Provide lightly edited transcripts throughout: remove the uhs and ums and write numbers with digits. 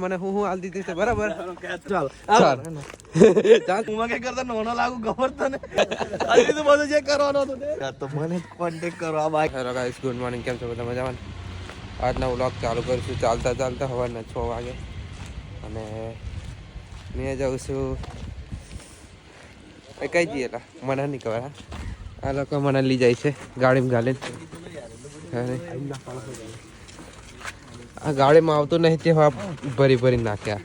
મને હું હાલ દીધી છે બરાબર ચાલ ચાલ હું કે કરતા નોનો લાગુ ખબર તને હજી તો બધું જે કરવાનું હતું તે તો મને કોન્ટેક્ટ કરો આ bike. Hello guys, good morning. કેમ છો બધા મજામાં? આજનો વ્લોગ ચાલુ કરીશું ચાલતા ચાલતા સવારના 6 વાગે અને મેં જાઉં છું કઈ જઈએ મને નહીં ખબર. આ લોકો મને લઈ જાય છે ગાડીમાં ઘાલીને. આ ગાડીમાં આવતું નહીં તે ભરી ભરી નાખ્યા.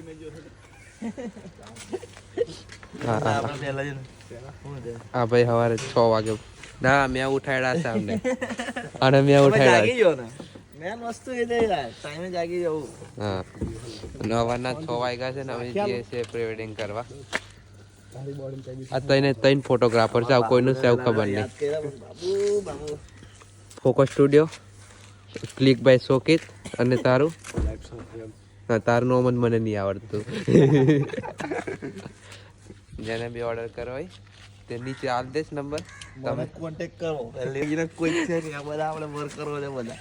હા ભાઈ સવારે 6 વાગે ના મેં ઉઠાડ્યા છે અમને અને મેં ઉઠાડ્યા. મેન વસ્તુ એ છે ટાઈમે જાગી જવું. હા સવારના 6 વાગ્યા છે ને અમે જઈએ છીએ પ્રી વેડિંગ કરવા. આ ત્રણ ફોટોગ્રાફર છે, કોઈનું સેવ ખબર નહીં. ફોકસ સ્ટુડિયો, ક્લિક બાય સોકિત અને તારું હા તારું નામ જ મને નહીં આવડતું. જેને બી ઓર્ડર કરો હોય તે નીચે આલ દેશ નંબર, તમે કોન્ટેક્ટ કરો. એટલે કોઈ છે નહીં, આ બધા આપણે વર્કરો છે બધા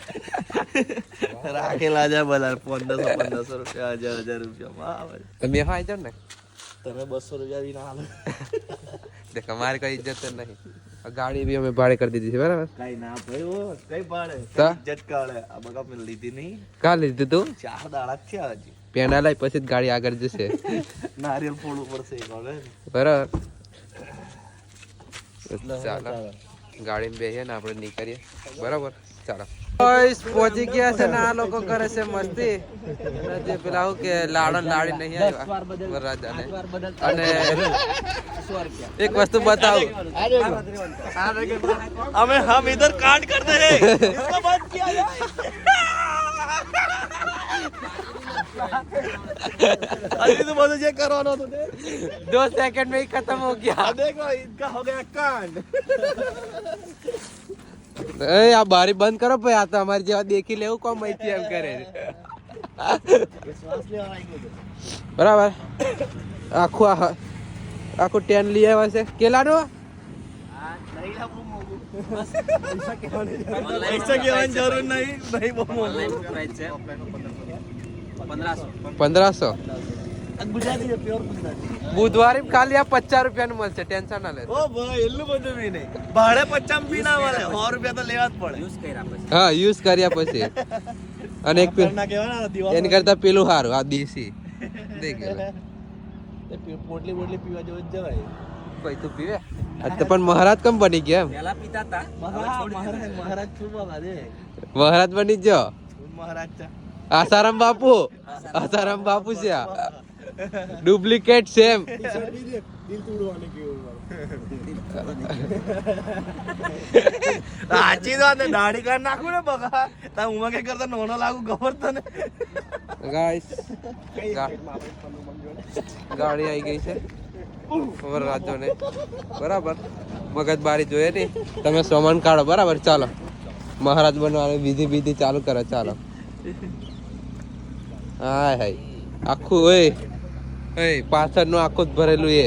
રાખેલા છે બધા 1500 રૂપિયા 1000 રૂપિયા. તમે હા જાવ ને તમે 200 રૂપિયા બી ના હાલો. દેખ અમારે કઈ ઇજ્જત જ નહીં. ગાડી બી અમે ભાડે કરી દીધી છે બરાબર. કઈ ના ભાઈ ઓ કઈ પાડે ઇજ્જત કાઢે. આ બગા મેં લીધી નહીં. કા લીધું તું? 4 દાડા થયા હજી. પેંડા લાઈ પછી જ ગાડી આગળ જશે. નારિયેલ ફોડવું પડશે હવે બરાબર. ચાલો ગાડીમાં બેસીએ ને આપણે નીકળીએ બરાબર. ચાલો પહોંચી ગયા છે ને આ લોકો કરે છે મસ્તી. જે પેલા હું કે લાડો લાડી નહીં આવ્યા વરરાજાને. અને એક વસ્તુ બતાવું, અમે હમ ઇધર કાટ કરતે હે इसको बंद किया जाए. अभी तो बहुत जे करवाना तो 2 सेकंड में ही खत्म हो गया. देखो इनका हो गया कांड. ए આ બારી બંધ કરો ભાઈ. આ તો અમારી જેવા દેખી લેવું કોમ અહીંથી એમ કરે श्वास लेवा આવી ગયો બરાબર. આખું 10 લઈ આવ્યા છે. કેલાનો પૈસા કેવાની જરૂર નહીં ભાઈ. બહુ ઓનલાઈન પ્રાઇસ છે 1500. ગુજરાતી છે, પ્યોર ગુજરાતી. બુધવારે ખાલી આ 50 રૂપિયાનું મળશે. ટેન્શન ના લે. ઓ ભાઈ એટલું બધું બી નહીં. ભાડે 50 બી ના મળે. 100 રૂપિયા તો લેવા જ પડે. યુઝ કર્યા પછી. હા યુઝ કર્યા પછી. અને એક ના કહેવાના દિવાલ એની કરતા પેલું સારું આ દેશી. દેખ પોટલી બોટલી પીવા જેવું જ જવાય. ભાઈ તું પીવે? આ તો પણ મહારાજ કેમ બની ગયા એમ? પહેલા પીતા હતા. મહારાજ શું બાબા છે? મહારાજ બની જ મહારાજ છે. આસારામ બાપુ. આસારામ બાપુ છે આ. Duplicate same. દિલ તોડવાને કેવું સાચી વાત ને દાઢી કાઢ નાખું ને બગા તા હું કે કરતા નોનો લાગુ ખબર તને. ગાઈસ ગાડી આવી ગઈ છે વરરાજોને બરાબર. મગજબારી જોઈએ ને તમે સોમન કાઢો બરાબર. ચાલો મહારાજ બનવાનું વિધિ ચાલુ કરો. ચાલો હાય હાય આખું ઓય પાછળનું આખું જ ભરેલું. એ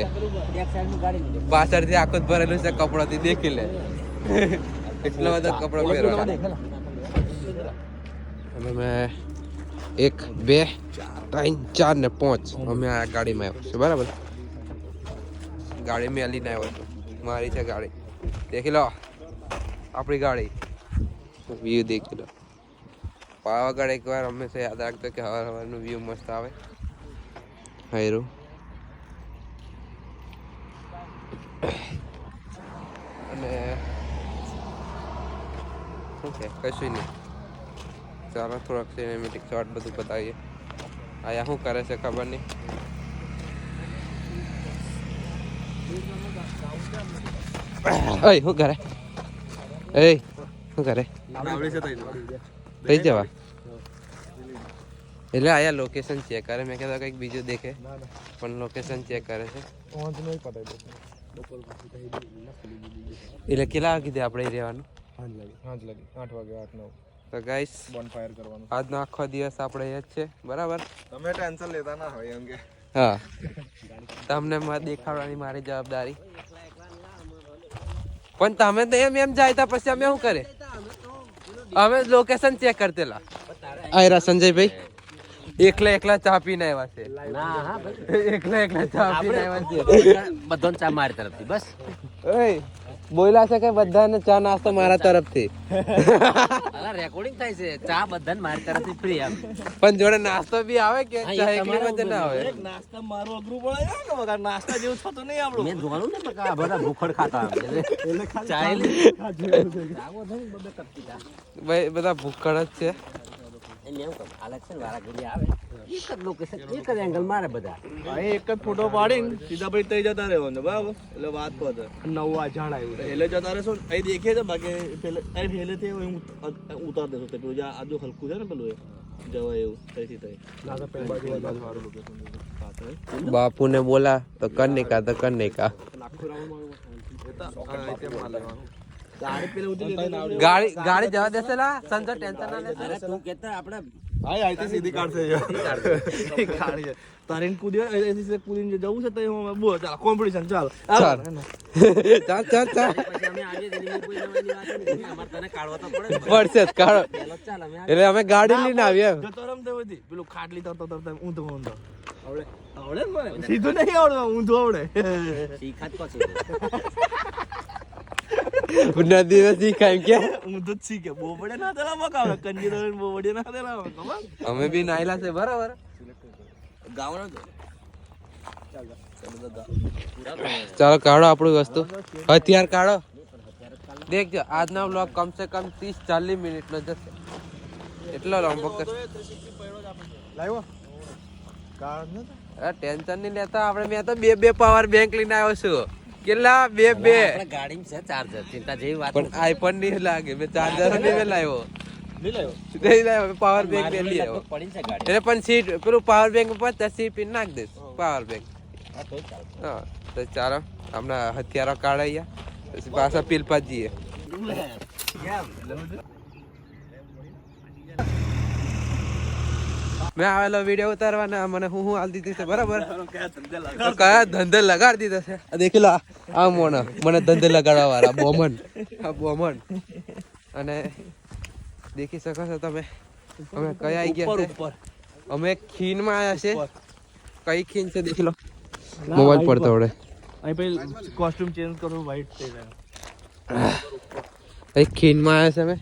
પાછળથી આખું જ ભરેલું છે કપડાથી. દેખી લે એટલો બધો કપડો પહેરવાનો. અને મેં 1 2 3 4 ને 5 અમે આ ગાડીમાં આવ્યો છે બરાબર. ગાડી મેં લઈને આવ્યો છું. મારી છે ગાડી. દેખી લો આપણી ગાડી. વ્યૂ દેખી લો. પાવાગઢ એકવાર હંમેશા યાદ રાખજો કે સવારનું વ્યૂ મસ્ત આવે. હાયરું અને શું છે કશું નહીં. ચાલો થોડાક સિનેમેટિક શોટ બધું બતાવીએ. આયા શું કરે છે ખબર નહીં. શું કરે? શું કરે? થઈ જવા એટલે આયા લોકેશન ચેક કરે. મેં કહેતા કંઈક બીજું દેખે પણ લોકેશન ચેક કરે છે. એટલે કેટલા કીધે આપણે રહેવાનું? 8 વાગે 8-9. તો ગાઈસ બોનફાયર કરવાનું. આજનો આખો દિવસ આપણે એ જ છે બરાબર. તમે ટેન્શન લેતા ના હોય એમ કે. હા તમને દેખાડવાની મારી જવાબદારી. પણ તમે તો એમ જાય પછી અમે શું કરે? અમે લોકેશન ચેક કરતેલા. આયરા સંજયભાઈ એકલા એકલા ચા પીને આવ્યા છે. ના હા ભાઈ એકલા એકલા ચા પીને આવ્યા છે. બધાને ચા મારી તરફથી બસ. ઓય બોલ્યા છે કે બધાને ચા નાસ્તો મારા તરફથી. અલા રેકોર્ડિંગ થાય છે. ચા બધાને મારી તરફથી ફ્રી આપ. પણ જોડે નાસ્તો બી આવે કે હા, એ ચા એકલી તમારા વચ્ચે ના આવે. એક નાસ્તા મારું અઘરું પડે છે ને વગર નાસ્તા જેવું થતું નહીં આપણું. મેં જોવાનું ને બકા બધા ભૂખડ ખાતા આવે. એટલે ખાલી ચા એટલે ચાવો થાય ને બબે કપટી ચા. ભાઈ બધા ભૂખડ જ છે. એટલે એવું કહું આલેખ છે ને વારા ઘડી આવે એક જ લોકેશન એક જ એંગલ મારે બધા. અહીં એક જ ફોટો પાડીને સીધા ભાઈ તઈ જતા રહેવાનું બરાબર એટલે વાત પતે. નવું ઝાડ આવ્યું એટલે જતા રહેશો અહીં દેખીએ છે બાકી પેલે પહેલેથી હું ઉતાર દેશો તે પેલું જે આજુ હલકું છે ને પેલું એ જવાય એવું તઈથી તઈ. બાપુ ને બોલા તો કર નહીં કા તો કર નહીં કા. ગાડી ગાડી જવા દેશે લા સંજય ટેન્શન ના લેશે. અરે તું કેતા આપણે હા આઈથી સીધી કાઢશે ગાડી છે તારીને કૂદ્યો અહીંથી સીધે કૂદીને જવું છે તો એમાં બોલ ચાલ કોમ્પિટિશન ચાલ ચાલ ચાલ ચાલ ચાલ પછી અમે આવીએ તેની કોઈ નવાની વાત નથી અમાર તને કાઢવા તો પડે ને. પડશે જ કાઢો. પેલો ચાલ અમે એટલે અમે ગાડી લઈને આવીએ. જતો રમતે બધી પેલું ખાટલી તરતો તરતા ઊંધો ઊંધો આવડે આવડે ને મને સીધું નહીં આવડે ઊંધો આવડે શીખાત પછી નદી માં શીખાય કે ઊંધો જ શીખે બોબડે ના દેલા મકાવે કંજી દોને બોબડે ના દેલા ખબર અમે બી નાયલા છે બરાબર. ગાવનો ચાલો કાઢો આપણું વસ્તુ હથિયાર કાઢો. દેખજો આજનો બ્લોગ કમસે કમ 30-40 મિનિટનો જશે. એટલો લાંબો કરશે. લાવ્યો કાર ન ટેન્શન નહીં લેતા આપણે. મેં તો બે પાવર બેંક લઈને આવ્યો છું. કેટલા બે આપણે ગાડીમાં છે ચાર્જર ચિંતા જેવી વાત પણ આઈફોન નહીં લાગે. મેં ચાર્જર નહીં લાવ્યો. નહીં લાવ્યો નહીં લાવ્યો પાવર બેંક લઈ આવ્યો. પડી છે ગાડી એટલે પણ સીટ પેલું પાવર બેંક ઉપર 10 સીપી નાખ દે પાવર બેંક. હા તો ચાલ હા તો ચાલો હમણાં હથિયારો કાઢાઈએ પછી પાછા પીલપા જઈએ. મેં આવેલો વિડીયો ઉતારવાના મને હું હાલ દીધી છે બરાબર. તો કયા ધંધે લગાડી દીધા છે. આ દેખી લો આ મોણા મને ધંધે લગાડવા વાળા બોમન. આ બોમન અને દેખી શકો છો તમે અમે કયા આવી ગયા છે. અમે ખીનમાં આવ્યા છે. કઈ ખીન છે દેખી લો. મોબાઈલ પડતો આવડે. અહીં પછી કોસ્ટ્યુમ ચેન્જ કરો વ્હાઈટ થઈ જાય એક ખીનમાં આવ્યા છે અમે.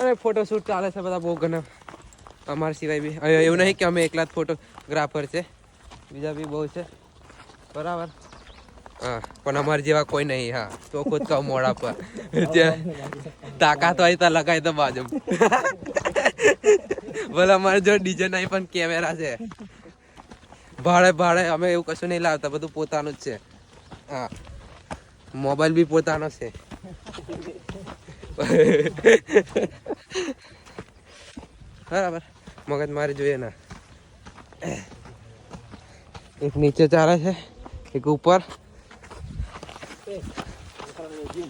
અને ફોટોશૂટ ચાલે છે બધા બહુ ઘણા અમારા સિવાય બી. એવું નહીં કે અમે એકલા જ ફોટોગ્રાફર છે. બીજા બી બહુ છે બરાબર. હા પણ અમારા જેવા કોઈ નહીં. હા તો ખુદ કહું મોડા પર તાકાત હોય તો લગાય તો બાજુ. બોલે અમારે જો ડીજે નહીં પણ કેમેરા છે. ભાડે અમે એવું કશું નહીં લાવતા. બધું પોતાનું જ છે. હા મોબાઈલ બી પોતાનો છે. બરાબર મગજ મારી જોઈએ ના. એક નીચે ચાલે છે એક ઉપર.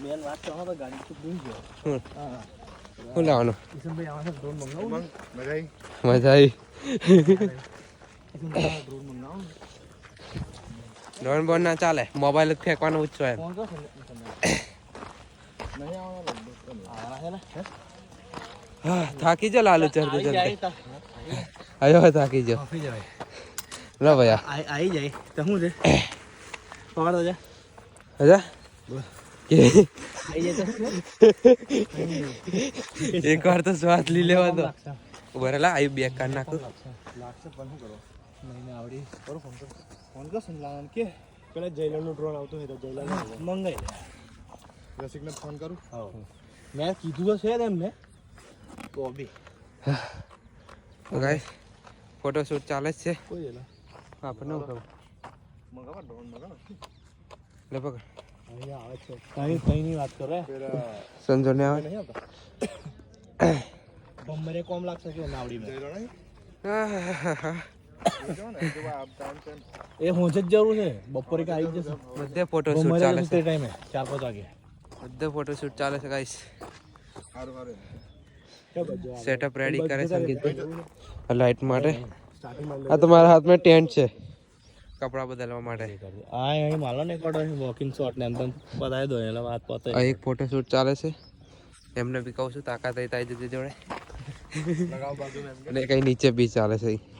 મેન વાત તો હવે ગાડી તો ભૂલ ગયો શું લાવવાનું કિશનભાઈ આવા ડ્રોન મંગાવો મજા આવી. ડ્રોન મંગાવો ડોન બોન ના ચાલે. મોબાઈલ જ ફેંકવાનો ઉચ્ચો એમ. ફોન કરો નહીં આવવાનો હા થાકી જો લાલુ ચડતે ચડતે. આયો થાકી જો. લો ભૈયા આવી જાય તો શું છે પકડો જા હજા એક વાર તો શ્વાસ લઈ લેવા દો. બરેલા આયુ બેગ કાઢ નાખું. લાગશે પણ શું કરો નહીં આવડી કરો ફોન કરો સંલાન કે પેલા જયલાલનું ડ્રોન આવતું હોય તો જયલાલ મંગાઈ લે રસિકને ફોન કરું હા મેં કીધું તો છે જ એમને તો બી ગાઈસ ફોટોશૂટ ચાલે જ છે. કોઈ એલા આપણે ન કહું મંગાવા ડ્રોન મંગાવા લે પકડ. અહીંયા આવે છે કઈની વાત કરે સંજો ને આવે. નહીં આવતા બમ્બરે કોમ લાગશે કે નાવડી મે એ હોંજ જ જરૂર છે બપોરે કે આવી જશે બધે ફોટોશૂટ ચાલે છે. ટાઈમે 4-5 વાગે બધે ફોટોશૂટ ચાલે છે ગાઈસ. સારું સારું સેટઅપ રેડી કરે સંગીતભાઈ લાઇટ માટે. આ તમારા હાથમાં ટેન્ટ છે કપડા બદલવા માટે. આ અહીં માલો ને કોડો વોકિંગ શોટ ને એમ તો બતાવી દો એટલે વાત પતે. આ એક ફોટોશૂટ ચાલે છે. એમને બી કહું છું તાકાત આવી તારી જતી જોડે. અને કઈ નીચે બી ચાલે છે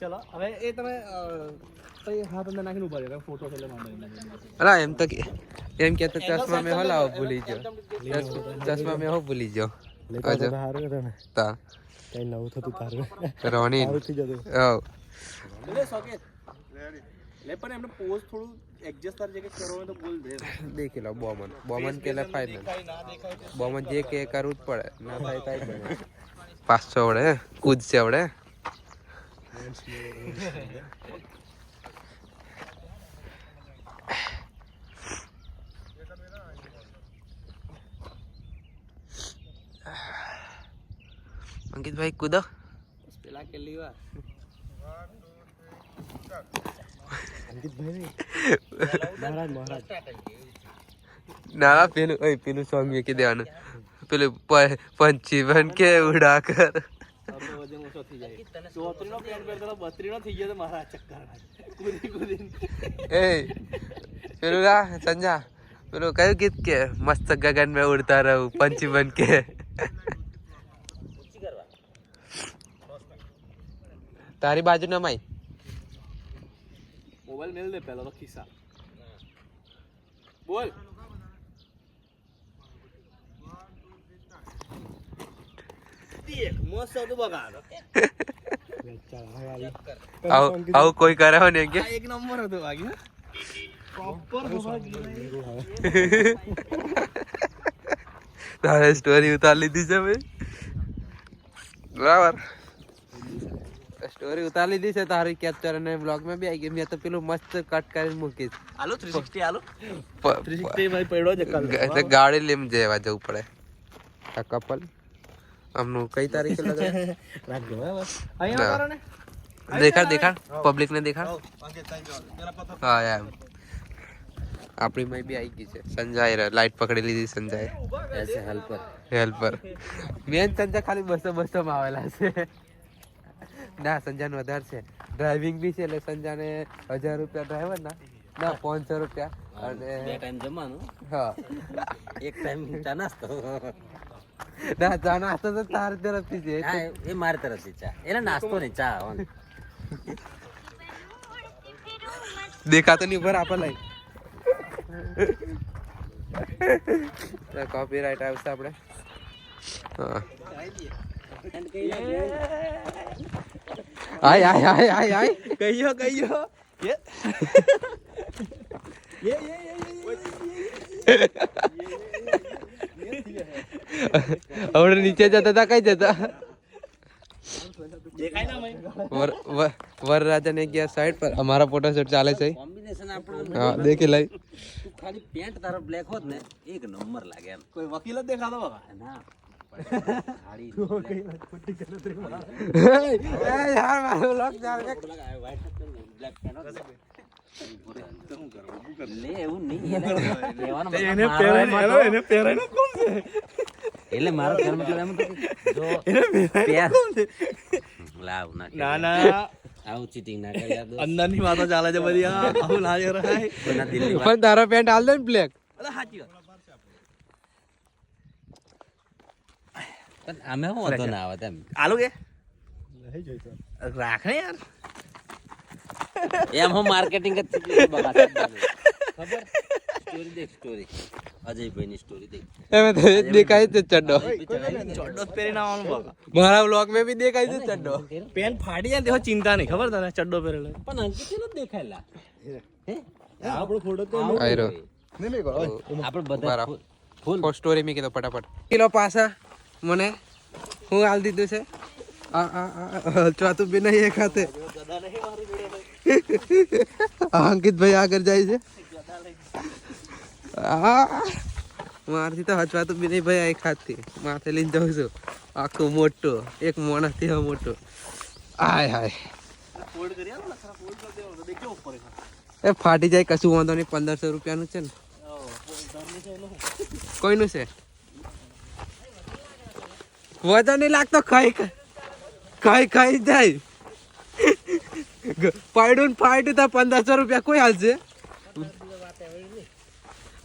ચલો હવે એ તમે હા તમને નાખીને ઉભા રહ્યો ફોટો એટલે માંડો અલા એમ તો એમ કે તો ચશ્મા મેં હલાવો ભૂલી ગયો ચશ્મા મેં હો ભૂલી ગયો અજો તા કઈ નવું થતું તારું રોની થઈ જતું ઓ લે સોકેટ લે પણ એમને પોઝ થોડું એડજસ્ટ તાર જગ્યાએ કરો તો બોલ દે દેખી લો બોમન કે લે ફાઇનલ બોમન જે કે કરવું જ પડે ના થાય કાઈ બને 500 વડે કૂદ છે વડે અંકિત ભાઈ કૂદો પેલા કેટલી વાર ના પેલું સોંગ મૂકી દેવાનું પેલું પંછી બન કે ઉડા કર વજન ઓછો થઈ જાય 34 નો પેન્ટ પહેરતો 32 નો થઈ ગયો તો મારા ચક્કર કૂદી એ પેલું લા સંજા પેલું કયું ગીત કે મસ્ત ગગન में उड़ता रहूं पंछी बन के તારી બાજુ ના માઈ મોબાઈલ મેલ દે પહેલા તો ખિસ્સા બોલ દેખ મસ્ત તો બગાડો આવું કોઈ કરે હો ને કે એક નંબર હતો બાકી પ્રોપર તારે સ્ટોરી ઉતાર લીધી છે ભાઈ બરાબર સ્ટોરી ઉતાર લીધી છે તારી કેપ્ચર અને બ્લોગ માં બી આવી ગઈ મેં તો પેલું મસ્ત કટ કરીને મૂકીશ આલો 360 આલો 360 ભાઈ પડ્યો છે કાલ ગાડી લઈને જવા જવું પડે આ કપલ આમનું કઈ તારીખે લગાવે રાખ દો બસ અહીંયા કરો ને દેખાડ પબ્લિક ને દેખાડ હા યાર આપણી માં બી આવી ગઈ છે સંજય લાઈટ પકડી લીધી સંજય ऐसे હેલ્પર મેન સંજય ખાલી 200 માં આવેલા છે ના સંજય નો વધારે છે ડ્રાઇવિંગ બી છે એટલે સંજય ને 1000 રૂપિયા ડ્રાઈવર ના 500 રૂપિયા અને બે ટાઈમ જમવાનું હા એક ટાઈમ ચા નાસ્તો ના ચા નાસ્તો તો તારી તરફથી છે હા એ મારી તરફથી ચા એટલે નાસ્તો નહીં ચા દેખાતો નહીં ઉપર આપે લઈ કોપીરાઈટ આવશે આપણે હા આય કહીયો હવે નીચે જતા હતા કઈ જતા દેખાય ના ભાઈ વરરાજા ને ગયા સાઈડ પર અમારા ફોટોશૂટ ચાલે છે કોમ્બિનેશન આપણું હા દેખી લઈ તું ખાલી પેન્ટ તારો બ્લેક હોત ને એક નંબર લાગે એમ કોઈ વકીલ જ દેખાતો બાબા ના ગાડી યાર મારો લોક ચાલ કે બ્લેક પેન્ટ લે એવું નહીં લેવાનો એને પહેરાય કોણ છે એટલે મારો કર્મ મતલબ એમ જો પેર લાવ ના ના આવું ચીટિંગ ના કરી દો અંદરની વાતો ચાલે છે બધી આવું ના કરાય કોના દિલ્હી પણ તારો પેન્ટ હાલ દે ને બ્લેક અરે સાચી વાત પણ અમે હું વાંધો ના આવે તેમ આલુ કે રાખ ને યાર એમ હું માર્કેટિંગ જ બગાડ ખબર સ્ટોરી દેખ સ્ટોરી અજયભાઈ ની સ્ટોરી દેખ એમે તો દેખાય છે ચડ્ડો ચોડો પહેરી ના આવવાનું બાબા મારા વ્લોગ में भी દેખાય છે ચડ્ડો પેન્ટ ફાડી જાય તો ચિંતા નહીં ખબર તને ચડ્ડો પહેરેલો પણ અંકિત ન દેખાયલા હે આપણો ફોટો તો આયરો આપણે બધા ફૂલ સ્ટોરી મી કીધો ફટાફટ કિલો પાસા મને હું હાલ દીધું છે ચોથું બી નહીં એક હાથે અંકિત ભાઈ આગળ જાય છે મારથી તો હચવાતું બી નહીં ભાઈ એક હાથથી માથે લઈને જાઉં છું આખું મોટું એક મોણાથી મોટું આય હાય ફોલ્ડ કરી આલો લખરા ફોલ્ડ કરી દેવાનો દેખજો ઉપર એ ફાટી જાય કશું વાંધો નહીં 1500 રૂપિયાનું છે ને કોઈનું છે વજન નહીં લાગતો ખાઈ જાય પાડું ફાઈટ તો 1500 રૂપિયા કોઈ હાલશે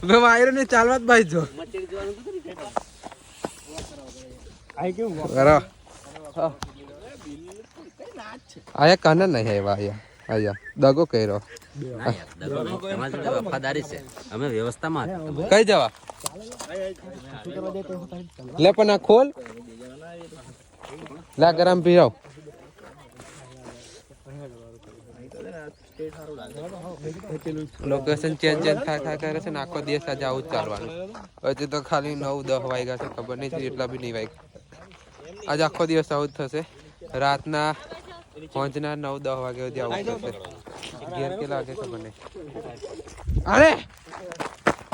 મેં વાયરો ને ચાલવા જ ભાઈ જો આઈ કેવું બરો આયા કાના નહીં આવ્યા આયા દગો કર્યો ના યાર, દગો નહીં. તમારી જોડે વફાદારી છે. અમે વ્યવસ્થામાં હતા. કઈ જવા લે પણ આ ખોલ લા ગરમ પીરાવ લોકેશન ચેન્જ થાય કરે છે ને આખો દિવસ આજે આવું જ ચાલવાનું હજી તો ખાલી 9-10 વાગ્યા છે ખબર નહીં એટલા બી નહીં વાગ્યા આજે આખો દિવસ આવું જ થશે રાતના પહોંચના 9-10 વાગ્યા સુધી આવું થશે ઘેર કેટલા વાગે ખબર નહીં અરે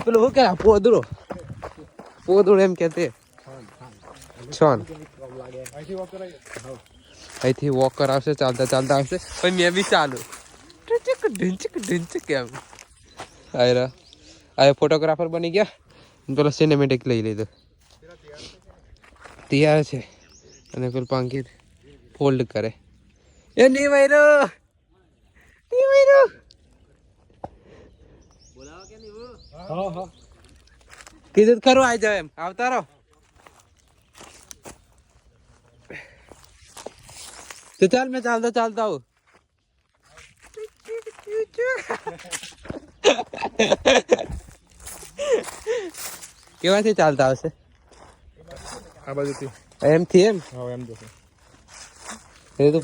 પેલું શું કે પોદરું એમ કે તે છોન અહીંથી વોક કરાવશે ચાલતા આવશે પછી મેં બી ચાલુ કેમ આ ફોટોગ્રાફર બની ગયા પેલો સિનેમેટિક લઈ લીધો તૈયાર છે અને પેલું પાંકી ફોલ્ડ કરે એ નહીં વૈરો કીધું ખરું આવી જાવ એમ આવતા રહો તો ચાલ મેં ચાલતા આવું કેવાથી ચાલતા આવશે આ બાજુથી એમથી એમ હા એમ જશે એ તો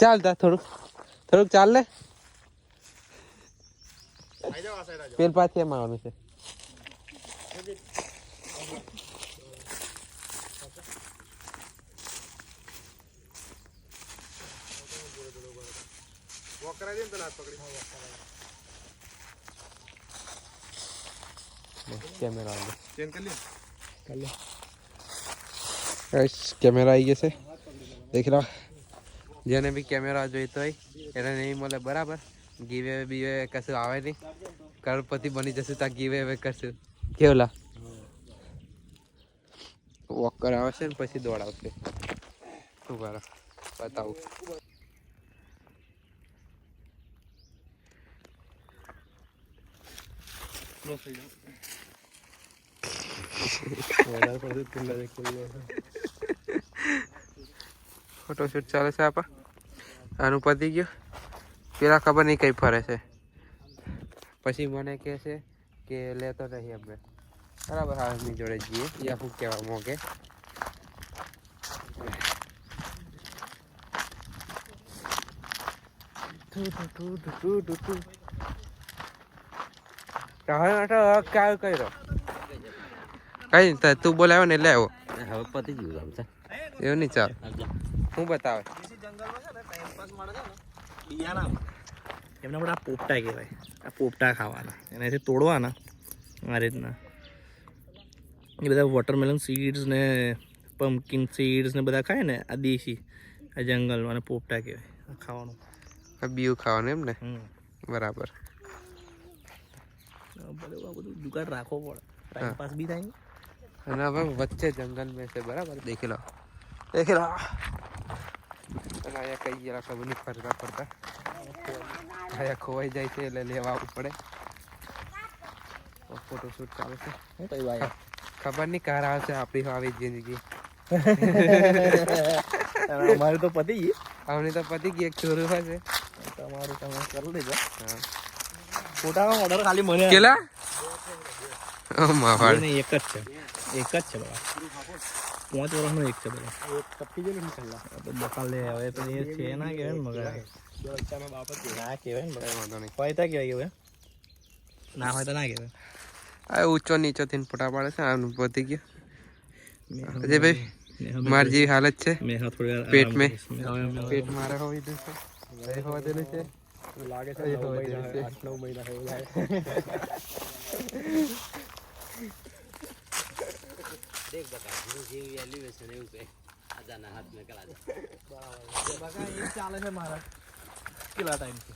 ચાલતા થોડુંક ચાલ ને પેલ પાછી એમ આવવાનું છે કેમેરા કેમેરા આવી ગયો છે દેખ લો જેને બી કેમેરા જોઈતો હોય એને નહીં મળે બરાબર ગીવે બીવે કશું આવે નહીં કરોડપતિ બની જશે ત્યાં ગીવે કરશું કેવલા વોક કરાવે છે ને પછી દોડાવશે શું કરો બતાવું ફોટોશૂટ ચાલે છે આપા આનું પતી ગયું પેલા ખબર નહીં કઈ ફરે છે પછી મને કહે છે કે લેતો નહીં અમે બરાબર હા એમની જોડે જઈએ યા શું કહેવા મોકે ક્યાં કર્યો કઈ તું બોલાવ્યો ને એટલે આવ્યો હવે પતી ગયું કામ છે. એવું નહીં ચાલ શું બતાવે એમના બધા પોપટા કહેવાય આ પોપટા ખાવાના એનાથી તોડવાના આ રીતના એ બધા વોટરમેલન સીડ્સ ને પમ્પકિન સીડ્સ ને બધા ખાય ને આ દેશી આ જંગલમાં અને પોપટા કહેવાય ખાવાનું બીયું ખાવાનું એમ ને બરાબર બધું દુકાન રાખવો પડે ટાઈમ પાસ બી થાય અને હવે વચ્ચે જંગલ મેં છે બરાબર દેખી લો અને અહીંયા કઈ જરા ખબર નહીં ફરતા અહીંયા ખોવાઈ જાય છે એટલે લેવા આવવું પડે ફોટોશૂટ ચાલે છે ખબર નહીં કાર આવશે આપણી આવી જિંદગી અમારે તો પતી ગઈ આવની તો પતી ગઈ એક ચોરું હશે તમારું તમે કરી લેજો ફોટાનો ઓર્ડર ખાલી મને કેલા માવાડ નહીં એક જ છે બાબા 5 વર્ષનો એક છે બધા એક કપી જેલું નીકળલા તો બકા લે હવે તો એ છે ના કે મગર બચ્ચાનો બાપ જ ના કહેવાય ને બરાબર વાંધો નહીં હોય તો કહેવાય ના હોય તો ના કહેવાય આ ઊંચો નીચો થઈને ફોટા પાડે છે આનું પતી ગયું અજય ભાઈ મારી જેવી હાલત છે પેટ મારે હોવી દે છે હોવા દેલું છે લાગે છે 8-9 મહિના થયું લાગે દેખ બકા જેવી એલિવેશન એવું કે આજાના હાથ મેં કરા દે બકા એ ચાલે છે મારા કેટલા ટાઈમ થી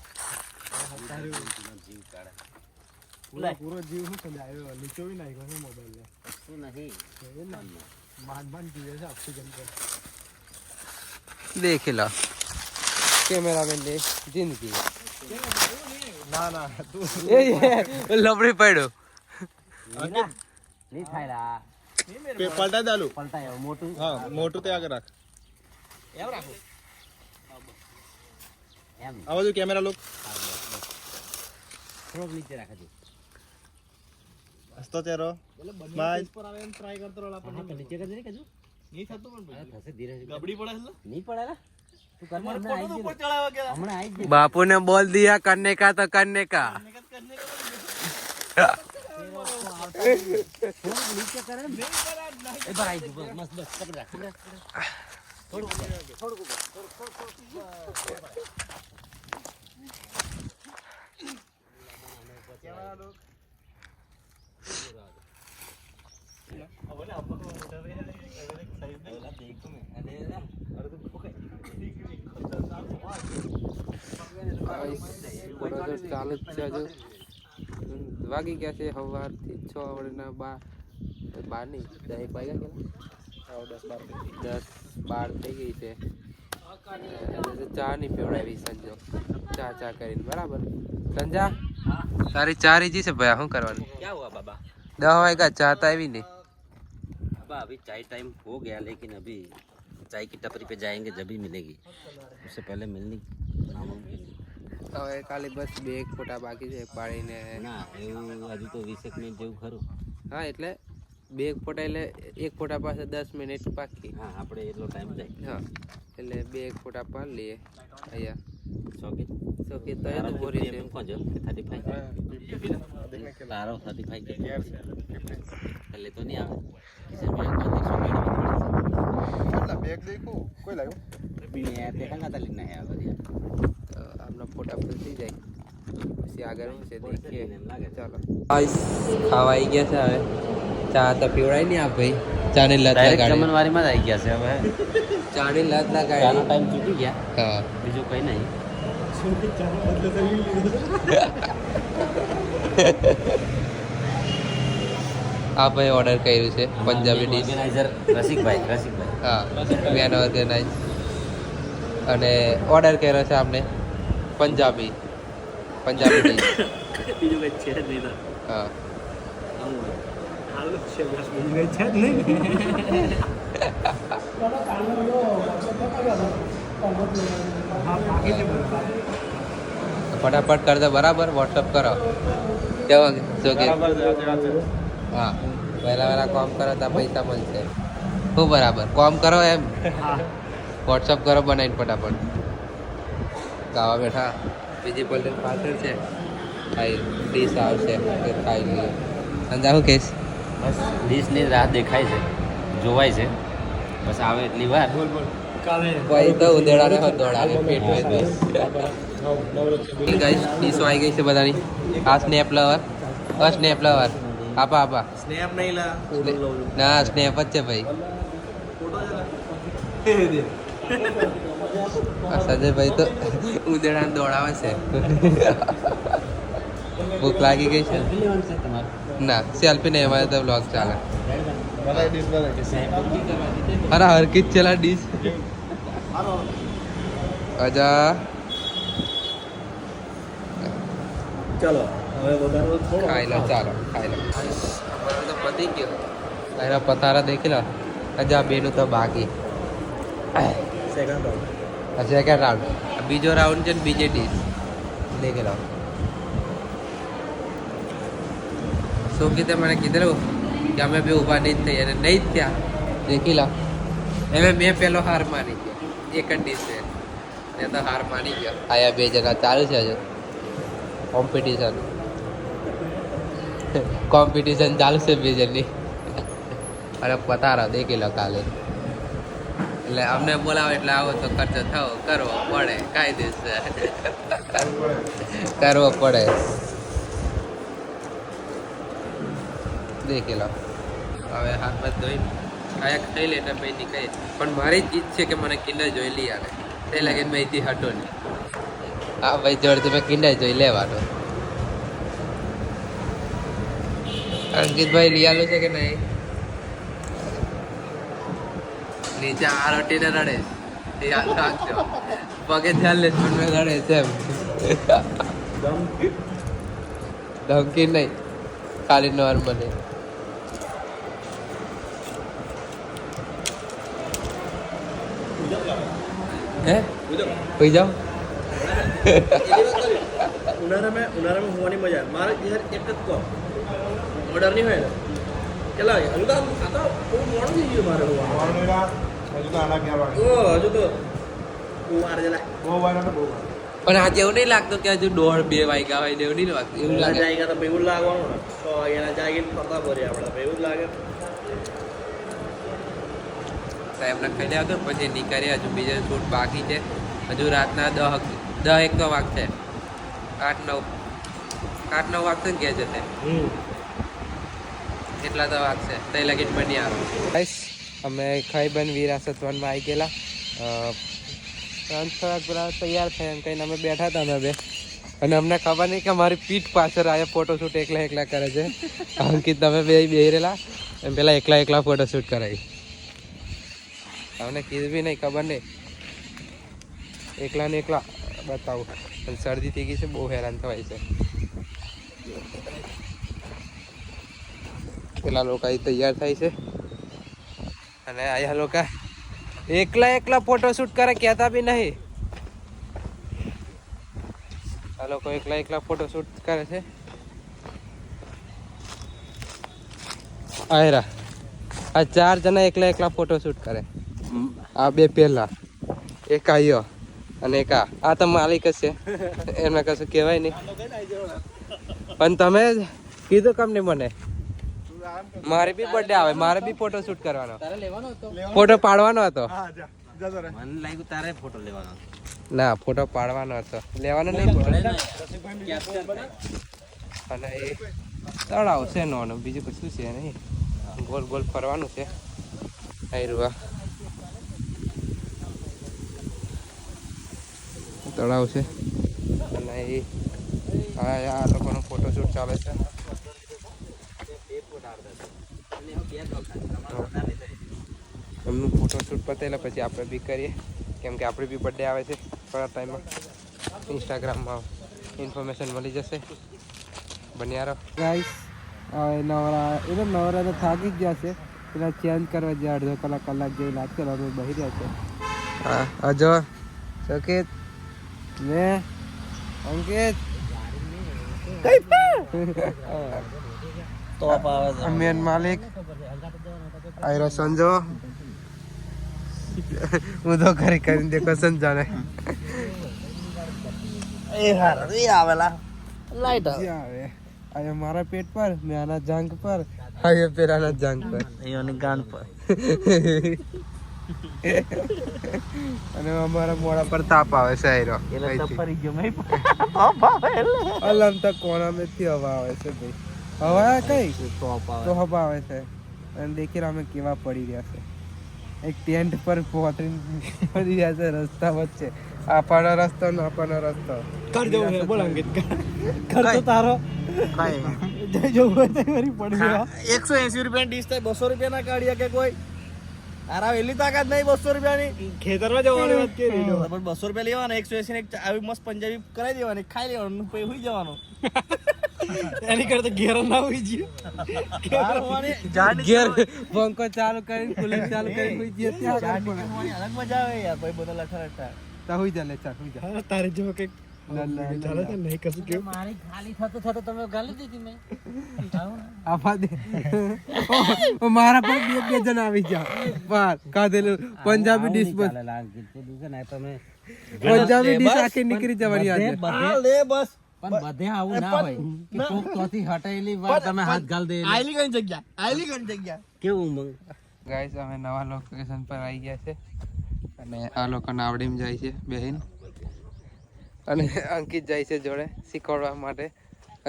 જીવ કાઢે પૂરો જીવ હું કદાયો નીચો બી નાખ્યો છે મોબાઈલ ને શું નહીં માંડ જીવે છે ઓક્સિજન પર देख ला कैमरा मैन ने जिंदगी ના તું ये लपड़ी पड़ो નહીં થાય રા પલટા દાલું પલટાય મોટું હા મોટું તે આગળ રાખ એમ રાખો એમ આ બાજુ કેમેરા લોક થોડોક નીચે રાખજો હસતો ચહેરો સ્માઈલ હા તો નીચે કરજે કજુ નહીં થતું પણ થશે ધીરે ગબડી પડે છે નહીં પડે ને તું કર હમણાં આવી જ बापू ने बोल दिया करने का तो करने का થોડુંક નીચે કરે ને એ ભરાઈ ગયું બસ મસ્ત બસ પકડ રાખ થોડુંક ચાલુ જ છે હજુ વાગી ગયા છે સવારથી 6 વાળના 12 નહીં 10 વાગ્યા કેટલા 10-12 થઈ ગઈ છે ચા નહીં પીવડાવી સંજો ચા કરીને બરાબર સંજા તારી ચા રીજી છે ભાઈ શું કરવાનું क्या हुआ बाबा 10 વાગ્યા ચા તો આવી નહીં बाबा अभी चाय टाइम हो गया लेकिन अभी चाय की टपरी पे जाएंगे जब भी मिलेगी उससे पहले मिलनी नामुमकिन હવે ખાલી બસ 2 ફોટા બાકી છે પાડીને ના એવું હજુ તો 20 મિનિટ જેવું ખરું હા એટલે 2 ફોટા એટલે 1 ફોટા પાસે 10 મિનિટ બાકી હા આપણે એટલો ટાઈમ જાય હા એટલે 2 ફોટા પાડી લઈએ અહીંયા શોખી સોકી તો એ તો બોરી છે કોણ જો 35 તારો 35 કે એટલે તો નહીં આવે किसी में કેટલા બેગ દેખો કોઈ લાગ્યો देखा था लेना है बढ़िया તો આપણા ફોટા પર થઈ જાય પછી આગળ હું છે દેખીએ એમ લાગે ચાલો ગાઈસ ખાવા આવી ગયા છે હવે ચા તો પીવડાય નહીં આ ભાઈ ચાની લત લગાડી જમણવારીમાં જ આવી ગયા છે હવે ચાની લત ચાનો લગાડી ટાઈમ ચૂકી ગયા હા બીજું કંઈ નહીં આ ભાઈ ઓર્ડર કર્યું છે પંજાબી ડીશ ઓર્ગેનાઇઝર રસિકભાઈ હા મેન ઓર્ગેનાઇઝ અને ઓર્ડર કર્યો છે આપણે પંજાબી ડીશ બીજું કંઈ છે જ નહીં હા હાલો છે બસ બીજું કઈ છે જ નહીં ફટાફટ કરજો બરાબર વોટ્સઅપ કરો કેવો જો કે હા વહેલા કામ કરો તો પૈસા મળશે હું બરાબર કામ કરો એમ વોટ્સઅપ કરો બનાવીને ફટાફટ ગાવા બેઠા બીજી પલ્ટન પાછળ છે ખાઈ ડીશ આવશે ખાઈ લઈએ અંદા હું કહીશ બસ ડીશની રાહ દેખાય છે જોવાય છે બસ આવે એટલી વાર કોઈ તો ઉદેડાને હો દોડાને પેટ હોય ગાઈસ ડીશો આવી ગઈ છે બધાની આ સ્નેપ લવર આપા સ્નેપ નહીં લા ના સ્નેપ જ છે ભાઈ સજયભાઈ તો ઉદેડાને દોડાવે છે ભૂખ લાગી ગઈ છે ના સેલ્ફી નહીં અમારે તો બ્લોગ ચાલે બનાવી ડીશ બનાવી અરે હરકીત ચલા ડીશ અજા ચાલો હવે વધારો થોડો ખાઈ લો ચાલો ખાઈ લો અમારે તો પતી ગયો તારા પતારા દેખી લો અજા બેનું તો બાકી સેકન્ડ સેકન્ડ રાઉન્ડ બીજો રાઉન્ડ છે ને બીજી ડીશ દેખી લો શું કીધે મને કીધેલું કે અમે બી ઊભા નહીં જ થઈ અને નહીં જ થયા દેખી લો હવે મેં પેલો હાર માની ગયો એક જ ડીશ છે મેં તો હાર માની ગયો આયા 2 જણા ચાલુ છે હજુ કોમ્પિટિશન ચાલુ છે 2 જણની અરે પતારા દેખી લો કાલે એટલે અમને બોલાવે એટલે આવો તો ખર્ચો થવો કરવો પડે કાયદેસર કરવો પડે દેખી લો હવે હાથ પગ ધોઈ ખાયા ખાઈ લે એટલે પછી નીકળી પણ મારી જ જીત છે કે મને કિંડર જોઈ લઈ આવે તે લાગે મેં અહીંથી હટો નહીં હા ભાઈ જોડે મેં કિંડર જોઈ લેવાનો અંકિતભાઈ લઈ આલું છે કે નહીં નીચે આ રોટીને રડે એ યાદ રાખજો પગે ધ્યાન લે પણ મેં રડે છે એમ ધમકી નહીં ખાલી નોર્મલી હે હોઈ જાઓ ઉનાળામાં હોવાની મજા આવે. મારે યાર એક જ કહો ઓર્ડર નહીં હોય ને કેટલા વાગે હજુ તો આ તો બહુ મોડું થઈ ગયું મારે હોવાનું. હજુ તો બહુ વાર છે લા. પણ આજે એવું નહીં લાગતું કે હજુ 1:30-2 વાગ્યા હોય ને એવું નહીં લાગતું એવું લાગે જાયગા તો એવું જ લાગવાનું ને 6 વાગ્યાના જાગીને ફરતા ફરીએ આપણે એવું જ લાગે. સાહેબને ખાઈ લેવા તો પછી નીકળીએ હજુ બીજા શૂટ બાકી છે હજુ રાતના 10-1 તો વાગશે 8-9 વાગશે ને ક્યાં જશે એટલા તો વાગશે તો લગીન બની આવે અમે ખાઈ બન વિરાસત વનમાં આવી ગયેલા 3 કલાક પેલા તૈયાર થયા એમ કહીને અમે બેઠા હતા અમે બે અને અમને ખબર નહીં કે મારી પીઠ પાછળ આવ્યા ફોટોશૂટ એકલા કરે છે અંકિત તમે બે રહેલા એમ પેલા એકલા ફોટોશૂટ કરાવી તમને કીધું બી નહીં ખબર નહીં એકલા બતાવું અને શરદી થઈ ગઈ છે બહુ હેરાન થવાય છે પેલા લોકો અહીં તૈયાર થાય છે અને અહીંયા લોકો એકલા ફોટોશૂટ કરે કહેતા બી નહીં આ લોકો એકલા ફોટોશૂટ કરે છે આ 4 જણા એકલા ફોટોશૂટ કરે આ 2 પહેલા એક આયો અને એક આ તો માલિક જ છે એમને કશું કહેવાય નહીં પણ તમે કીધું કેમ નહીં મને મારે બી બર્થડે આવે મારે બી ફોટોશૂટ કરવાનો ફોટો પાડવાનો હતો મને લાગ્યું તારે ફોટો લેવાનો ના ફોટો પાડવાનો હતો લેવાનો નહીં અને એ તળાવ છે નોનું બીજું કશું છે નહીં ગોલ ફરવાનું છે આયરુઆ તળાવ છે અને એ આ લોકોનો ફોટોશૂટ ચાલે છે એમનું ફોટોશૂટ પતેલા પછી આપણે બી કરીએ કેમ કે આપણે બી બર્થડે આવે છે થોડા ટાઈમમાં ઇન્સ્ટાગ્રામમાં ઇન્ફોર્મેશન મળી જશે બન્યા રહો ગાઈસ નવરા તો થાકી જ ગયા છે પેલા ચેન્જ કરવા જાય અડધો કલાક જેવી લાગશે અમે બહી રહ્યા છે હા જો સકેત મેં અંકિત મેન માલિક આયરો સંજો હું તો કરીને દેખો સંજાને આવેલા લાઈટ આવે આયો મારા પેટ પર મેં આના જાંગ પર આયો પેરાના જાંગ પર અહીંયાની ગાન પર અને અમારા મોડા પર તાપ આવે છે આયરો ફરી ગયો મેં તાપ આવે એટલે અલમ તક કોણામાંથી હવા આવે છે ભાઈ હવા કઈ તો હવા આવે છે અને દેખી અમે કેવા પડી રહ્યા છે એક ટેન્ટ પર પડી રહ્યા છે રસ્તા વચ્ચે આપણો રસ્તો ને આપણો રસ્તો કર જવું છે બોલ અંકિત કર તો તારો કાઈ જઈ જવું હોય તો મારી પડી ગયો 180 રૂપિયા ડીશ થાય 200 રૂપિયા ના કાઢ્યા કે કોઈ આરા વેલી તાકાત નહીં 200 રૂપિયાની ખેતરમાં જવાની વાત કરી પણ 200 રૂપિયા લેવાના 180 ને આવી મસ્ત પંજાબી કરાવી દેવાની ખાઈ લેવાનું પછી હોઈ જવાનું એની કરતા ઘેર ના હોઈ જીએ ઘેર પંખો ચાલુ કરીને કુલર ચાલુ કરીને હોઈ જીએ ત્યાં અલગ મજા આવે યાર ભાઈ બધા લખા તા હોઈ જા લે ચા હોઈ જા તારે જો કે ચાલે છે નહીં કશું કે મારી ખાલી થતો તમે ગાલી દીધી મેં આફા દે મારા પર બે જણ આવી જા બાર કાધેલું પંજાબી ડીશ પર પંજાબી ડીશ આખી નીકળી જવાની આજે લે બસ પણ બધે આવું ના હોય કે કોક તોથી હટાયેલી વાર તમે હાથ ગાલ દે આયલી કઈ જગ્યા કેવું મંગ ગાઈસ અમે નવા લોકેશન પર આવી ગયા છે અને આ લોકો નાવડીમાં જાય છે બહેન અને અંકિત જાય છે જોડે શીખવાડવા માટે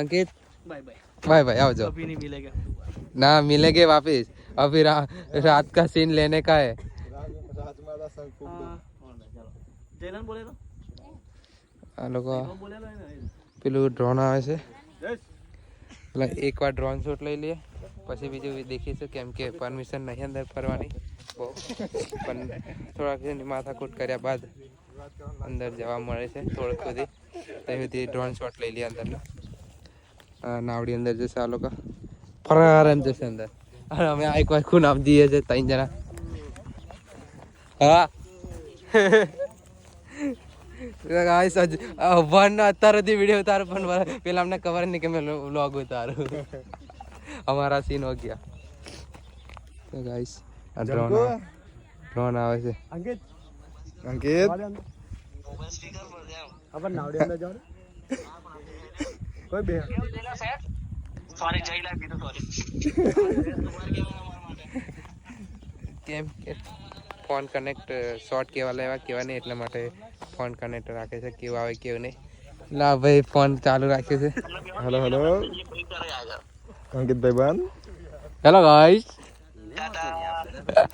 અંકિત બાય बाय आवजो अभी नहीं मिलेगा ना मिलेंगे वापिस अभी रात का सीन लेने का है जयलन बोले तो આ લોકો बोले लो પેલું ડ્રોન આવે છે એટલે એકવાર ડ્રોન શોટ લઈ લઈએ પછી બીજું દેખીશું કેમ કે પરમિશન નહીં અંદર ફરવાની બહુ પણ થોડાક માથાકૂટ કર્યા બાદ અંદર જવા મળે છે થોડુંક સુધી ત્યાંથી ડ્રોન શોટ લઈ લઈએ અંદરનો નાવડી અંદર જશે આ લોકો ફરાર એમ જશે અંદર અને અમે આ એકવાર ખૂન આપ દઈએ છે 3 જણા હા ગાઈસ વન અત્યારેથી વિડીયો ઉતારો પણ પેલા અમને ખબર નહીં કે મેં વ્લોગ ઉતારું. हमारा सीन हो गया. तो गाइस ड्रोन આવે છે. અંકિત અંકિત अपन नावड़े अंदर जाओ कोई बे सॉरी चाहिए भी तो सॉरी કેમ કે ફોન કનેક્ટ શોર્ટ કેવા લેવા કેવા નહીં એટલા માટે ફોન કનેક્ટ રાખે છે કેવું આવે કેવું નહીં. લા ભાઈ ફોન ચાલુ રાખ્યો છે. हेलो हेलो अंकित भाई बन હેલો ગાઈસ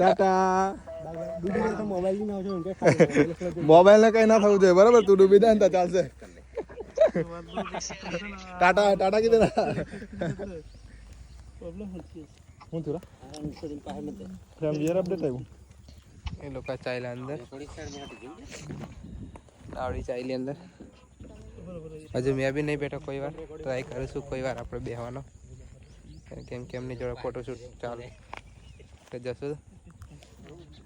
टाटा मोबाइल ने कहीं ना થવું જોઈએ બરાબર તું ડૂબી દે ને તો ચાલશે ટાટા ટાટા કીધે હું થોડા પ્રીમિયર અપડેટ આવ્યું એ લોકો ચાલ્યા અંદર આવડી ચાલી અંદર હજુ મેં બી નહીં બેઠો કોઈ વાર ટ્રાય કરીશું કોઈ વાર આપણે બેહવાનો કેમ કે એમની જોડે ફોટોશૂટ ચાલે તો જશું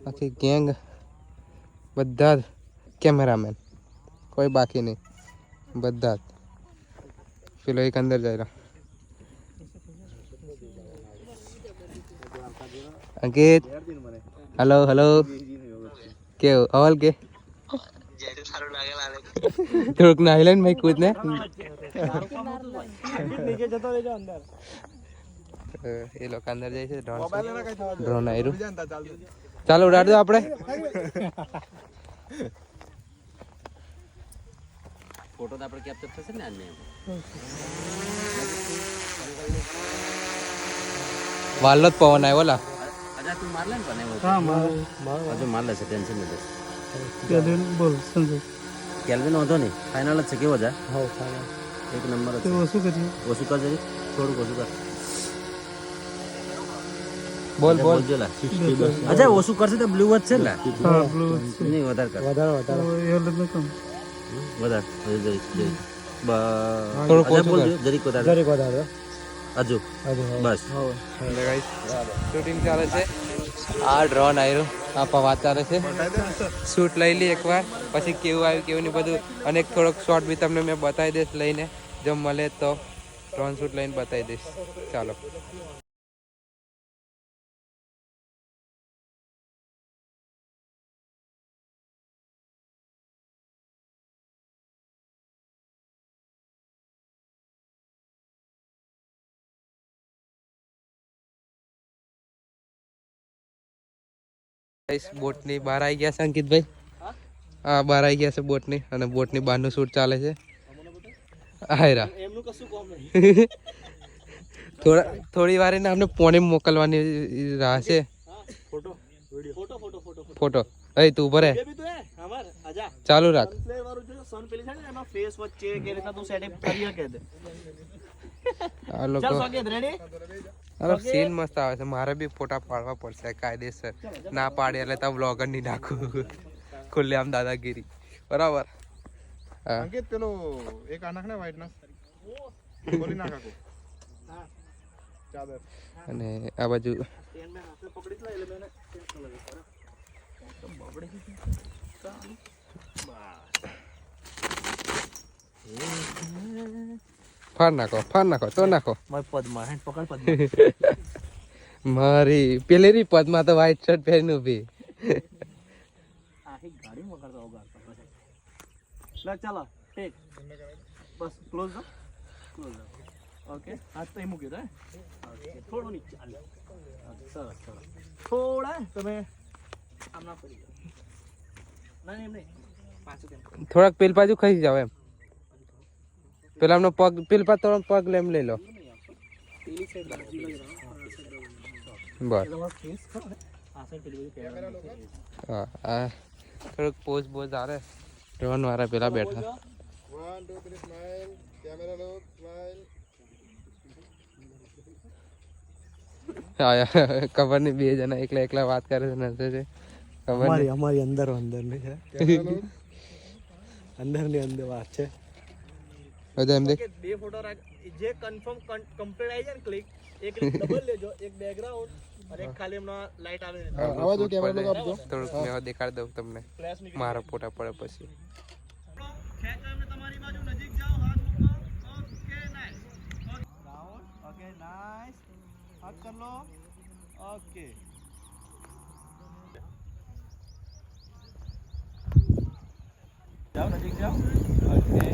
આખી ગેંગ બધા જ કેમેરામેન કોઈ બાકી નહીં બધા જ પેલો એક અંદર જાય અંકિત हेलो हेलो કેવું અવલ કે થોડુંક ના હિલે ને ભાઈ કૂદ ને એ લોકો અંદર જાય છે ડ્રોન આવ્યું ચાલો ઉડાડ દો આપણે फोटो तो આપણે કેપ્ચર થશે ને આને વાલ્લો જ પવન આવ્યો લા અજા તું માર લે ને બને હા માર માર લેશે ટેન્શન નહીં કેલ્વિન બોલ સંજય કેલ્વિન હોતો નહીં ફાઇનલ જ છે કેવો જા હા ફાઇનલ એક નંબર તો ઓછું કરીએ ઓછું કર જરી થોડું ઓછું કર બોલ બોલ જોલા અજા ઓછું કરશે તો બ્લુ જ છે ને હા બ્લુ નહીં વધારે કર વધારે એ લગ કમ વધારે જરી જરી થોડું અજા બોલ જરી વધારે જરીક વધારે હજુ બસ શૂટિંગ ચાલે છે આ ડ્રોન આવ્યું આ પવાત ચાલે છે શૂટ લઈ લઈએ એકવાર પછી કેવું આવ્યું કેવું નહીં બધું અને થોડોક શોર્ટ બી તમને મેં બતાવી દઈશ લઈને જો મળે તો ડ્રોન શૂટ લઈને બતાવી દઈશ ચાલો બોટની બહાર આવી ગયા છે અંકિતભાઈ હા બહાર આવી ગયા છે બોટની અને બોટની બહારનું શૂટ ચાલે છે હાયરા થોડી વાર એને અમને પોણે મોકલવાની રાહ છે ફોટો એ તું ભરે ચાલુ રાખ આ લોકો અરે સીન મસ્ત આવે છે મારે બી ફોટા પાડવા પડશે કાયદેસર ના પાડે એટલે તો વ્લોગર નહીં નાખું ખુલ્લે આમ દાદાગીરી બરાબર અંકિત પેલો એક આનાખ ને વ્હાઈટ ના ખોલી નાખા કો ચાદર અને આ બાજુ ફાર નાખો તો નાખો મારી પેલેરી પદમાં તો વ્હાઈટ શર્ટ પહેરીને ઉભી ચાલો ટેક બસ ક્લોઝ ઓકે હાથ તો મૂકી દો થોડું નીચે સરસ સરસ થોડા તમે આમના પડી જાઓ નહીં થોડાક પેલ બાજુ ખસી જાવ એમ પેલા એમનો પગ પેલ પા થોડો પગ લેમ લઈ લો બસ હા આ થોડુંક પોઝ બોઝ આવે ડ્રોન વાળા પેલા બેઠા 1 2 3 સ્માઈલ કેમેરા લો સ્માઈલ ખબર નહીં બે જણા એકલા વાત કરે છે નસે છે ખબર નહીં અમારી અંદર ની છે અંદર વાત છે બધા એમ દેખ બે ફોટો જે કન્ફર્મ કમ્પ્લીટ આવી જાય ને ક્લિક એક ડબલ લેજો એક બેકગ્રાઉન્ડ અને એક ખાલી એમનો લાઈટ આવે આવા જો કેમેરા લોકો આપજો થોડુંક મેં દેખાડ દઉં તમને મારા ફોટા પડે પછી ઓકે નાઈસ હાથ કર લો ઓકે જાઓ નજીક જાઓ ઓકે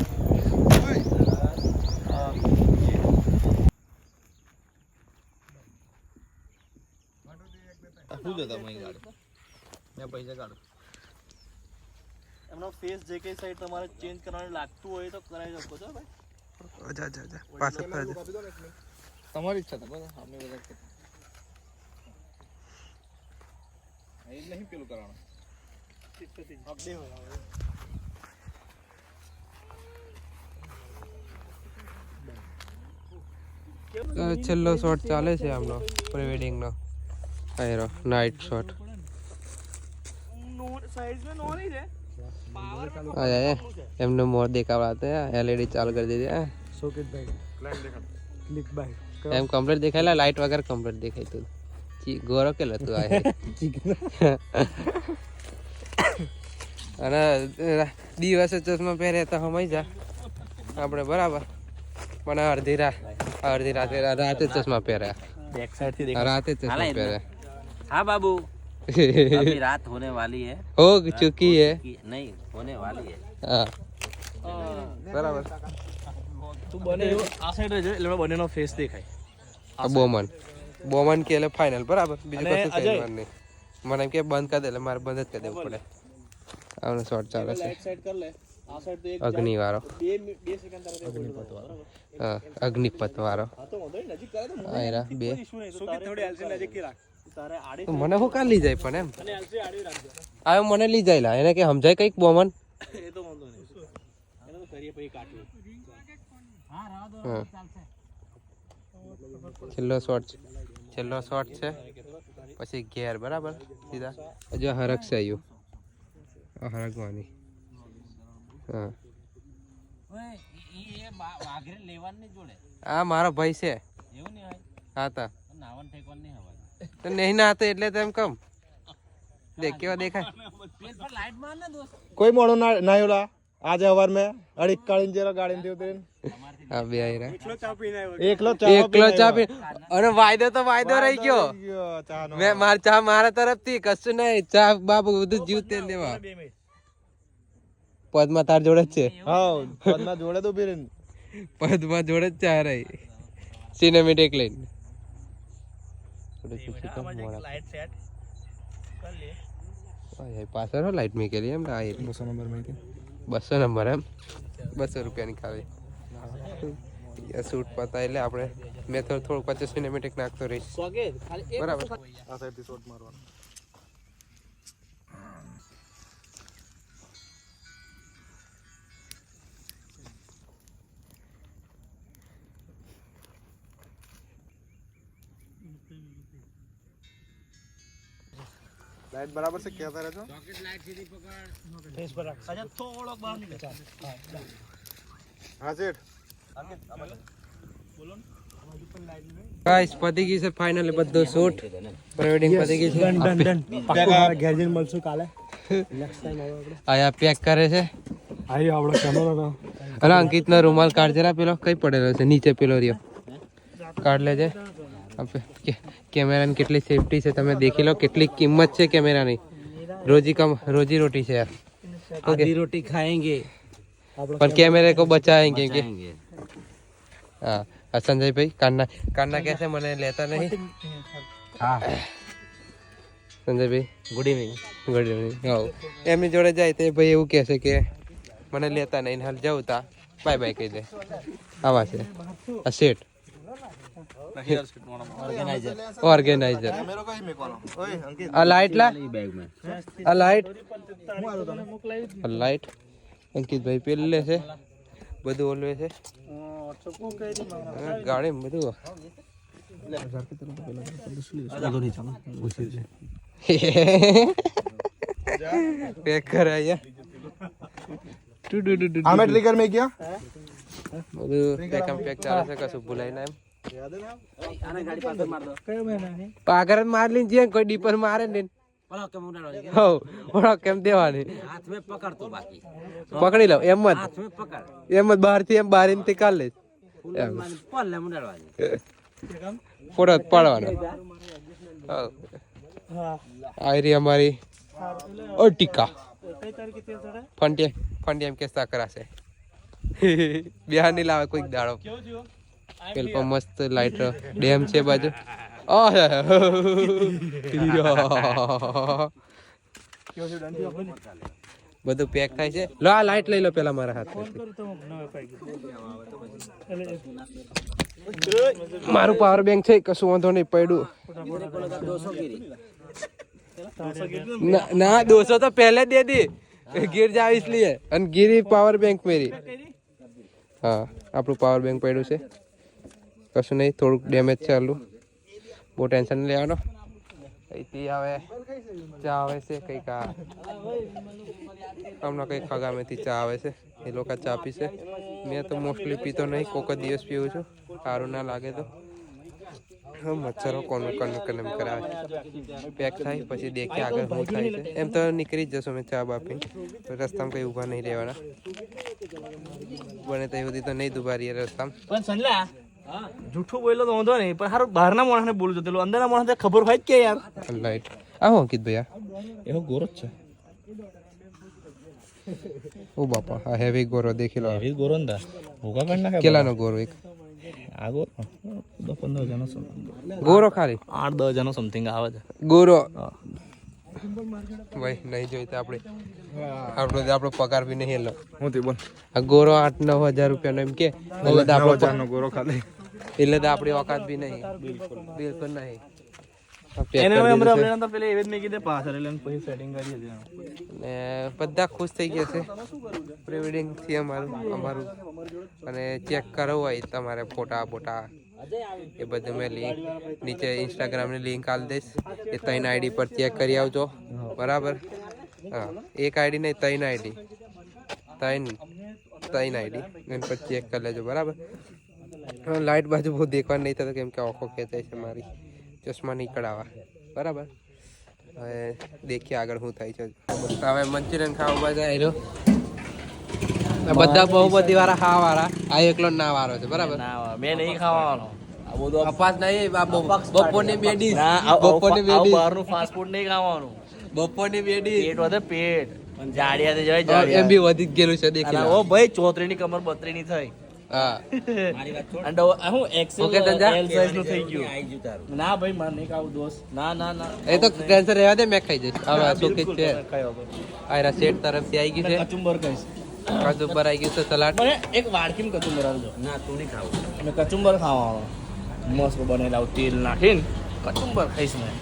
શું જતા મય ગાડી મેં પૈસા કાઢું એમનો ફેસ જે કઈ સાઈડ તમારે ચેન્જ કરવાનું લાગતું હોય તો કરાવી શકો છો ભાઈ જા જા જા પાછળ ફરજે. તમારી ઈચ્છા તો બસ અમે બધા એ નહીં પેલું કરવાનું અપડે હોય છેલ્લો શોટ ચાલે છે આમનો પ્રી વેડિંગ નો. આયરો નાઇટ શોટ. साइज में नो नहीं है आया એમનો મોર દેખાવડાતે એલઈડી ચાલુ કરી દીધી. सॉकेट भाई क्लिक भाई એમ કમ્પ્લીટ દેખાયલા લાઈટ વગર કમ્પ્લીટ દેખાય તું ગોરો કે લતું આ અને દિવસે ચશ્મા પહેરે તો સમય જા આપણે બરાબર પણ અડધી રાતે રાતે ચશ્મા પહેર્યા बैक साइड से રાતે ચશ્મા પહેર્યા. हाँ बाबू अभी रात होने वाली है हो चुकी है नहीं होने वाली है हाँ बराबर. તું બને આ સાઈડ રહેજે એટલે બંનેનો ફેસ દેખાય બોમન કે ફાઇનલ બરાબર. બીજું અને કશું અજય? કહેવાનું નહીં. મને એમ કે બંધ કરી દે એટલે મારે બંધ જ કરી દેવું પડે. આનો શોર્ટ ચાલે છે રાઈટ સાઈડ કર લે આ સાઈડ તો એક અગ્નિ વાળો. 2 સેકન્ડ તારે અગ્નિપત વાળો હા અગ્નિપથ વાળો. હા તો વાંધો નહીં નજીક કરે તો આયરા બે ઇશ્યુ નહીં તો તારે થોડી એલસી નજીક રાખ તારે આડે તો મને હું કાં લઈ જાય પણ એમ અને એલસી આડી રાખજો આવે મને લઈ જાય લા એને કે સમજાય કઈક બોમન. એ તો વાંધો નહીં એને તો કરીએ પછી કાઢવું હા છેલ્લો શોટ છે પછી ઘેર બરાબર સીધા હજુ હરક છે આવ્યું હરકવાની. હા આ મારો ભાઈ છે હા તા તો નહીં ના હતો એટલે તો એમ કમ દેખ કેવા દેખાય. કોઈ મોડો ના નાયોલા આજે હવાર મે 41 જેરો ગાડી થી ઉતરીને હા બે આયરા એકલો ચા પી અને વાયદો રહી ગયો. ચાનો મેં ચા મારા તરફથી કશું નહીં ચા બાપુ બધું જીવ તેલ દેવા પદમાં તાર જોડે જ છે. હા પદમાં જોડે તો ફિર પદમાં જોડે જ ચા રહી સિનેમેટિક લઈને લાઈટ સેટ કર લે પાછળ લાઈટ મૂકેલી એમ 200 નંબર માં 200 નંબર એમ 200 રૂપિયાની ખાવી શૂટ પતા એટલે આપણે મેં થોડું 50 સિનેમેટિક નાખતો રહીશ બરાબર. આ સાઈડ થી શોટ મારવાનો लाइट बराबर से क्या था जो फेस पर रख अच्छा थोड़ा बाहर निकल हां सेठ बोलो ગાઈસ પતી ગઈ છે ફાઇનલી બધું શૂટ પ્રીવેડિંગ પતી ગઈ છે. પાકા ગેરજન મળશું કાલે નેક્સ્ટ ટાઈમ આવે આપણે આયા પેક કરે છે. આઈ આપણો કેમેરો અરે અંકિતનો રૂમાલ કાઢ જરા પેલો કઈ પડેલો છે નીચે પેલો રહ્યો કાઢ લેજે. કેમેરાની કેટલી સેફટી છે તમે દેખી લો કેટલી કિંમત છે કેમેરાની. રોજી રોટી છે યાર. आधी रोटी खाएंगे पर कैमरे को बचाएंगे कि जाएंगे हाँ संजय भाई कान्ना कैसे मने लेता नहीं. हाँ સંજય ભાઈ गुड इवनिंग ગુડ ઇવનિંગ. હા એમની જોડે જાય તો એ ભાઈ એવું કહે છે કે મને લેતા નહીં હાલ જવું તા બાય બાય કહી દે. આવા છે આ સેટ ઓર્ગેનાઇઝર. कैमरा का ही मेकवानो ओए अंकित આ લાઈટ લા बैग में આ લાઈટ લાઈટ અંકિતભાઈ પેલું લે છે બધું ઓલવે છે ગાડી બધું પેક કરાયા हमें ट्रिगर में क्या બધું પેક ચાલે છે કશું ભૂલાય ના એમ याद है ना आना गाड़ी पास मार दो कयो महीना है પાગર માર લીન જે કોઈ ડીપર મારે ને ઓલો કેમ ઉડાડવાની હો ઓળખ કેમ દેવાની હાથ में पकड़ तो बाकी પકડી લો એમ જ हाथ में पकड़ એમ જ બહારથી એમ બારીથી કાઢ લે फूल माने पल ले उडाडવાની ફોટો પાડવાનો હા આ રહી અમારી અર્ટિકા કઈ તારીખે તેલ ચડે ફંટી એમ કેસતા કરાશે બિહાર નહીં લાવે કોઈક દાડો કેવું થયું પેલ પર મસ્ત લાઈટ ડેમ છે બાજુ કેવું થયું ડન થયું આપણે બધું પેક થાય છે લો આ લાઈટ લઈ લો પેલા મારા હાથ કરું તો નવે પાઈ મારું પાવર બેંક છે કશું વાંધો નહીં પડ્યું 200 गिरी ના 200 तो पहले दे दी गिर जाओ इसलिए અને गिरी पावर बैंक मेरी હા આપણું પાવર બેંક પડ્યું છે કશું નહીં થોડુંક ડેમેજ છે આલું બહુ ટેન્શન નહીં લેવાનો અહીંથી આવે ચા આવે છે કંઈક આ હમણાં કંઈક ખગામેથી ચા આવે છે એ લોકો ચા પીશે મેં તો મોસ્ટલી પીતો નહીં કોક જ દિવસ પીવું છું સારું ના લાગે તો મચ્છરો કોનું કનમ કરાવે પેક થાય પછી દેખીએ આગળ શું થાય છે એમ તો નીકળી જ જશો મેં ચા બાપી રસ્તામાં કંઈ ઊભા નહીં રહેવાના બને ત્યાં સુધી તો નહીં દુભા રહીએ રસ્તામાં પણ સંજલા જૂઠું બોલ્યો તો વાંધો નહીં પણ હારું બહારના માણસને બોલું છું પેલું અંદરના માણસને ખબર હોય જ કે યાર લાઈટ આ હું અંકિત ભૈયા એવો ગોરો જ છે ઓ બાપા આ હેવી ગોરો દેખી લો એવી ગોરો ને ભૂકા કાઢ નાખે કેટલાનો ગોરો એક આ ગોરો 10-15 જણો ગોરો ખાલી 8-10 જણો સમથિંગ આવે છે ગોરો ભાઈ નહીં જોઈ તો આપણે આપણો પગાર બી નહીં લો હું તે બોલ આ ગોરો 8-9 હજાર રૂપિયાનો એમ કે એટલે તો આપણો નો ગોરો ખાલી એટલે તો આપણી ઓકાત બી નહીં બિલકુલ નહીં એને અમે આપણે તો પેલે એવી જ મેં કીધે પાછળ એટલે પછી સેટિંગ કરી હતી ને બધા ખુશ થઈ ગયા છે પ્રી વેડિંગ થી અમારું અને ચેક કરવું હોય તમારે ફોટા એ બધું મેં લિંક નીચે ઇન્સ્ટાગ્રામની લિંક આલી દઈશ એ 3 આઈડી પર ચેક કરી આવજો બરાબર હા એક આઈડી નહીં 3 આઈડી 3 આઈડી એના પર ચેક કરી લેજો બરાબર લાઈટ બાજુ બહુ દેખવા નહીં થતો કેમ કે આંખો ખેંચાય છે મારી ચશ્મા નહીં કઢાવા બરાબર હવે દેખીએ આગળ શું થાય છે હવે મંચુરિયન ખાવા બધા આવ્યો બધા બહુ બધી વાળા ખાવા વાળા આ એકલો ના વાળો છે બરાબર મેં નહીં ખાવાનો આ બધું અપાસ નહીં બપોરની બે ડીશ બપોરની બે ડીશ બહારનું ફાસ્ટ ફૂડ નહીં ખાવાનું બપોરની બે ડીશ પેટ વધે પેટ જાડિયાથી જવાય એમ બી વધી જ ગયેલું છે દેખી લો. ઓ ભાઈ 34 ની કમર 32 ની થઈ હા અને હું એક્સેલ Okay, ધંધા? એલ સાઈઝ નું થઈ ગયું ના ભાઈ મારે નહીં ખાવું દોસ્ત ના એ તો કેન્સર રહેવા દે મેં ખાઈ જઈશ હવે આ શું છે કયો આયરા સેટ તરફથી આવી ગયું છે કચુંબર કહીશ કચુંબર આવી ગયું છે સલાડ મને એક વાડકીમ કચુંબર આવજો ના તું નહીં ખાવું મેં કચુંબર ખાવાનો મસ્ત બનેલા તેલ નાખીને કચુંબર ખાઈશ મેં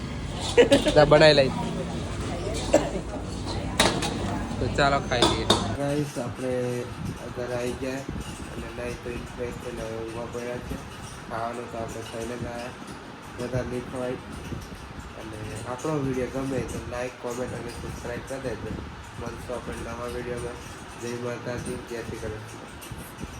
બનાવી લઈશ તો ચાલો ખાઈ લઈએ ગાઈસ આપણે અત્યારે આવી ગયા અને નહીં તો ફ્રેશ થઈને હવે ઊભા પડ્યા છે ખાવાનું તો આપણે ખાઈને જ આવ્યા બધા લીખવાય અને આપણો વિડીયો ગમે તો લાઈક કોમેન્ટ અને સબસ્ક્રાઈબ કરી દેજો મળશું આપણે નવા વિડીયોમાં જય માતાજી જય શ્રી કૃષ્ણ